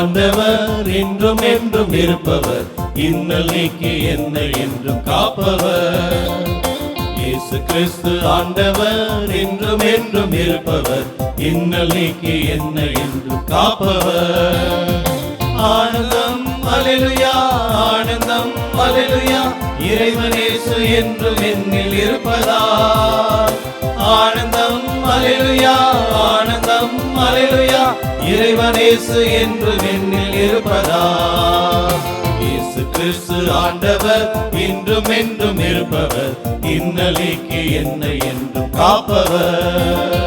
ஆண்டவர் என்றும் என்றும் இருப்பவர், இன்னல் நீக்கி என்னை என்றும் காப்பவர். இயேசு கிறிஸ்து ஆண்டவர் என்றும் என்றும் இருப்பவர், இன்னல் நீக்கி என்னை என்றும் காப்பவர். ஆனந்தம் அல்லேலூயா, ஆனந்தம் அல்லேலூயா, இறைவன் இயேசு என்றும் என்னில் இருப்பதால். ஆனந்தம் அல்லேலூயா, ஆனந்தம் அல்லேலூயா, இறைவன் இயேசு என்றும் என்னில் இருப்பதால். இயேசு கிறிஸ்து ஆண்டவர் என்றும் என்றும் இருப்பவர், இன்னல் நீக்கி என்னை என்றும் காப்பவர்.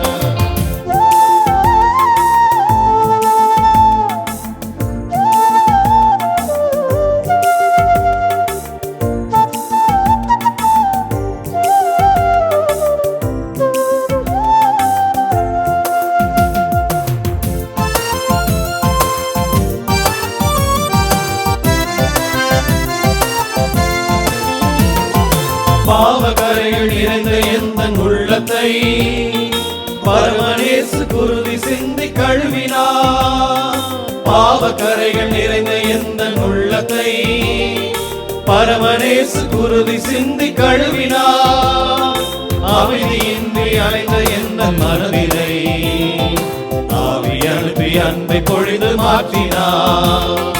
பாவக்கரைகள் நிறைந்த எந்தன் உள்ளத்தை பரமனேசு குருதி சிந்தி கழுவினார். பாவக்கரைகள் நிறைந்த எந்தன் உள்ளத்தை பரமனேசு குருதி சிந்தி கழுவினார். அமைதியின்றி அலைந்த எந்தன் மனதினை ஆவி அனுப்பி அன்பை பொழிந்து மாற்றினார்.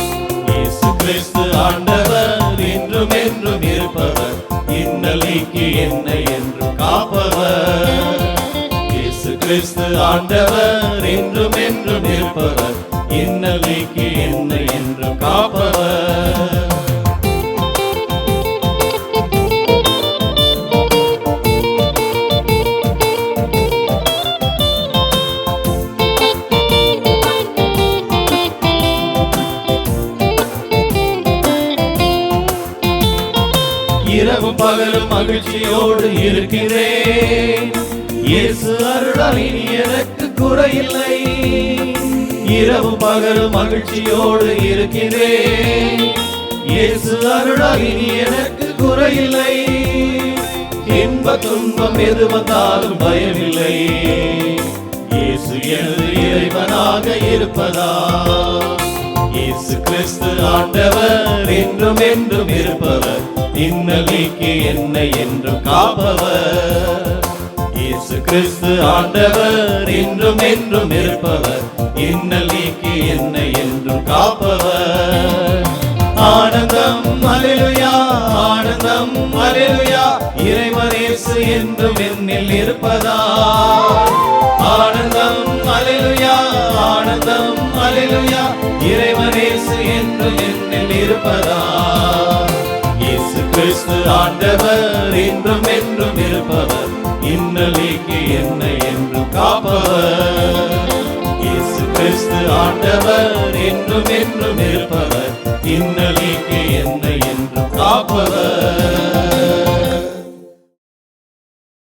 இயேசு கிறிஸ்து ஆண்டவர் என்றும் என்றும் இருப்பவர், இன்னல் நீக்கி என்னை என்றும் காப்பவர். இயேசு கிறிஸ்து ஆண்டவர் என்றும் என்றும் இருப்பவர், இன்னல் நீக்கி என்னை என்றும் காப்பவர். இரவும் பகலும் மகிழ்ச்சியோடு இருக்கிறேன், இயேசு அருளால் இனி எனக்கு குறையில்லை. இரவும் பகலும் மகிழ்ச்சியோடு இருக்கிறேன், இயேசு அருளால் இனி எனக்கு குறையில்லை. இன்ப துன்பம் எது வந்தாலும் பயமில்லை, இயேசு எனது இறைவனாக இருப்பதால். இயேசு கிறிஸ்து ஆண்டவர் என்றும் என்றும் இருப்பவர், இன்னல் நீக்கி என்னை என்றும் காப்பவர். இயேசு கிறிஸ்து ஆண்டவர் என்றும் என்றும் இருப்பவர், இன்னல் நீக்கி என்னை என்றும் காப்பவர். ஆனந்தம் அல்லேலூயா, ஆனந்தம் அல்லேலூயா, இறைவன் இயேசு என்றும் என்னில் இருப்பதால். ஆனந்தம் அல்லேலூயா, ஆனந்தம் அல்லேலூயா, இறைவன் இயேசு என்றும் என்னில் இருப்பதால். இயேசு கிறிஸ்து ஆண்டவர் என்றும் என்றும் இருப்பவர், இன்னல் நீக்கி என்னை என்றும் காப்பவர். இயேசு கிறிஸ்து ஆண்டவர் என்றும் என்றும் இருப்பவர், இன்னல் நீக்கி என்னை என்றும் காப்பவர்.